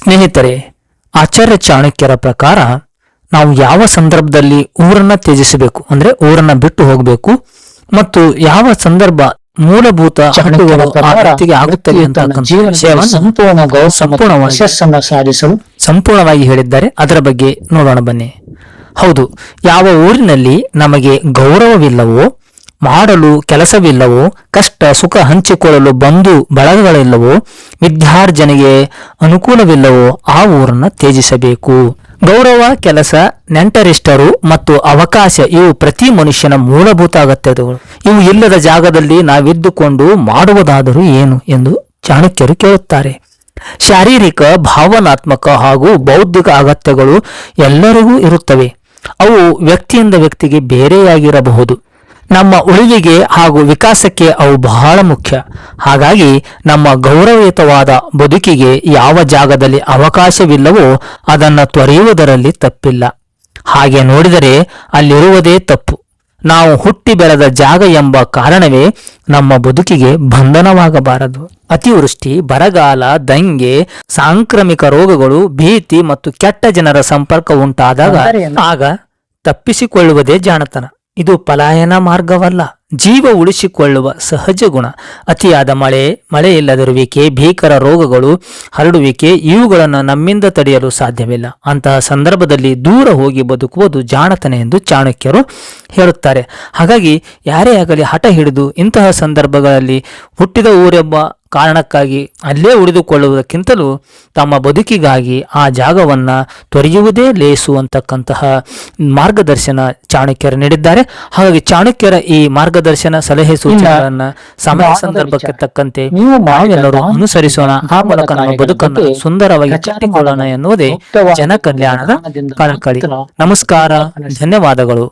ಸ್ನೇಹಿತರೆ, ಆಚಾರ್ಯ ಚಾಣಕ್ಯರ ಪ್ರಕಾರ ನಾವು ಯಾವ ಸಂದರ್ಭದಲ್ಲಿ ಊರನ್ನ ತ್ಯಜಿಸಬೇಕು ಅಂದ್ರೆ ಊರನ್ನ ಬಿಟ್ಟು ಹೋಗಬೇಕು ಮತ್ತು ಯಾವ ಸಂದರ್ಭ ಮೂಲಭೂತ ಹಕ್ಕುಗಳು ಆ ವ್ಯಕ್ತಿಗೆ ಆಗುತ್ತದೆ ಸಂಪೂರ್ಣವಾಗಿ ಹೇಳಿದ್ದಾರೆ. ಅದರ ಬಗ್ಗೆ ನೋಡೋಣ ಬನ್ನಿ. ಹೌದು, ಯಾವ ಊರಿನಲ್ಲಿ ನಮಗೆ ಗೌರವವಿಲ್ಲವೋ, ಮಾಡಲು ಕೆಲಸವಿಲ್ಲವೋ, ಕಷ್ಟ ಸುಖ ಹಂಚಿಕೊಳ್ಳಲು ಬಂಧು ಬಳಗಗಳಿಲ್ಲವೋ, ವಿದ್ಯಾರ್ಜನೆಗೆ ಅನುಕೂಲವಿಲ್ಲವೋ ಆ ಊರನ್ನ ತ್ಯಜಿಸಬೇಕು. ಗೌರವ, ಕೆಲಸ, ನೆಂಟರಿಷ್ಟರು ಮತ್ತು ಅವಕಾಶ ಇವು ಪ್ರತಿ ಮನುಷ್ಯನ ಮೂಲಭೂತ ಅಗತ್ಯತೆಗಳು. ಇವು ಇಲ್ಲದ ಜಾಗದಲ್ಲಿ ನಾವಿದ್ದುಕೊಂಡು ಮಾಡುವುದಾದರೂ ಏನು ಎಂದು ಚಾಣಕ್ಯರು ಕೇಳುತ್ತಾರೆ. ಶಾರೀರಿಕ, ಭಾವನಾತ್ಮಕ ಹಾಗೂ ಬೌದ್ಧಿಕ ಅಗತ್ಯಗಳು ಎಲ್ಲರಿಗೂ ಇರುತ್ತವೆ. ಅವು ವ್ಯಕ್ತಿಯಿಂದ ವ್ಯಕ್ತಿಗೆ ಬೇರೆಯಾಗಿರಬಹುದು. ನಮ್ಮ ಉಳಿವಿಗೆ ಹಾಗೂ ವಿಕಾಸಕ್ಕೆ ಅವು ಬಹಳ ಮುಖ್ಯ. ಹಾಗಾಗಿ ನಮ್ಮ ಗೌರವಯುತವಾದ ಬದುಕಿಗೆ ಯಾವ ಜಾಗದಲ್ಲಿ ಅವಕಾಶವಿಲ್ಲವೋ ಅದನ್ನು ತೊರೆಯುವುದರಲ್ಲಿ ತಪ್ಪಿಲ್ಲ. ಹಾಗೆ ನೋಡಿದರೆ ಅಲ್ಲಿರುವುದೇ ತಪ್ಪು. ನಾವು ಹುಟ್ಟಿ ಬೆಳೆದ ಜಾಗ ಎಂಬ ಕಾರಣವೇ ನಮ್ಮ ಬದುಕಿಗೆ ಬಂಧನವಾಗಬಾರದು. ಅತಿವೃಷ್ಟಿ, ಬರಗಾಲ, ದಂಗೆ, ಸಾಂಕ್ರಾಮಿಕ ರೋಗಗಳು, ಭೀತಿ ಮತ್ತು ಕೆಟ್ಟ ಜನರ ಸಂಪರ್ಕ ಉಂಟಾದಾಗ ಆಗ ತಪ್ಪಿಸಿಕೊಳ್ಳುವುದೇ ಜಾಣತನ. ಇದು ಪಲಾಯನ ಮಾರ್ಗವಲ್ಲ, ಜೀವ ಉಳಿಸಿಕೊಳ್ಳುವ ಸಹಜ ಗುಣ. ಅತಿಯಾದ ಮಳೆ ಇಲ್ಲದಿರುವಿಕೆ, ಭೀಕರ ರೋಗಗಳು ಹರಡುವಿಕೆ ಇವುಗಳನ್ನು ನಮ್ಮಿಂದ ತಡೆಯಲು ಸಾಧ್ಯವಿಲ್ಲ. ಅಂತಹ ಸಂದರ್ಭದಲ್ಲಿ ದೂರ ಹೋಗಿ ಬದುಕುವುದು ಜಾಣತನ ಎಂದು ಚಾಣಕ್ಯರು ಹೇಳುತ್ತಾರೆ. ಹಾಗಾಗಿ ಯಾರೇ ಆಗಲಿ ಹಠ ಹಿಡಿದು ಇಂತಹ ಸಂದರ್ಭಗಳಲ್ಲಿ ಹುಟ್ಟಿದ ಊರೆಂಬ ಕಾರಣಕ್ಕಾಗಿ ಅಲ್ಲೇ ಉಳಿದುಕೊಳ್ಳುವುದಕ್ಕಿಂತಲೂ ತಮ್ಮ ಬದುಕಿಗಾಗಿ ಆ ಜಾಗವನ್ನ ತೊರೆಯುವುದೇ ಲೇಸು ಅಂತಕ್ಕಂತಹ ಮಾರ್ಗದರ್ಶನ ಚಾಣಕ್ಯರು ನೀಡಿದ್ದಾರೆ. ಹಾಗಾಗಿ ಚಾಣಕ್ಯರ ಈ ಮಾರ್ಗದರ್ಶನ, ಸಲಹೆ, ಸೂಚನೆಗಳನ್ನ ಸಮಯ ಸಂದರ್ಭಕ್ಕೆ ತಕ್ಕಂತೆ ನಾವೆಲ್ಲರೂ ಅನುಸರಿಸೋಣ. ಆ ಮೂಲಕ ನಮ್ಮ ಬದುಕನ್ನು ಸುಂದರವಾಗಿ ಕಟ್ಟಿಕೊಳ್ಳೋಣ ಎನ್ನುವುದೇ ಜನಕಲ್ಯಾಣದ ಕಳಕಳಿ. ನಮಸ್ಕಾರ, ಧನ್ಯವಾದಗಳು.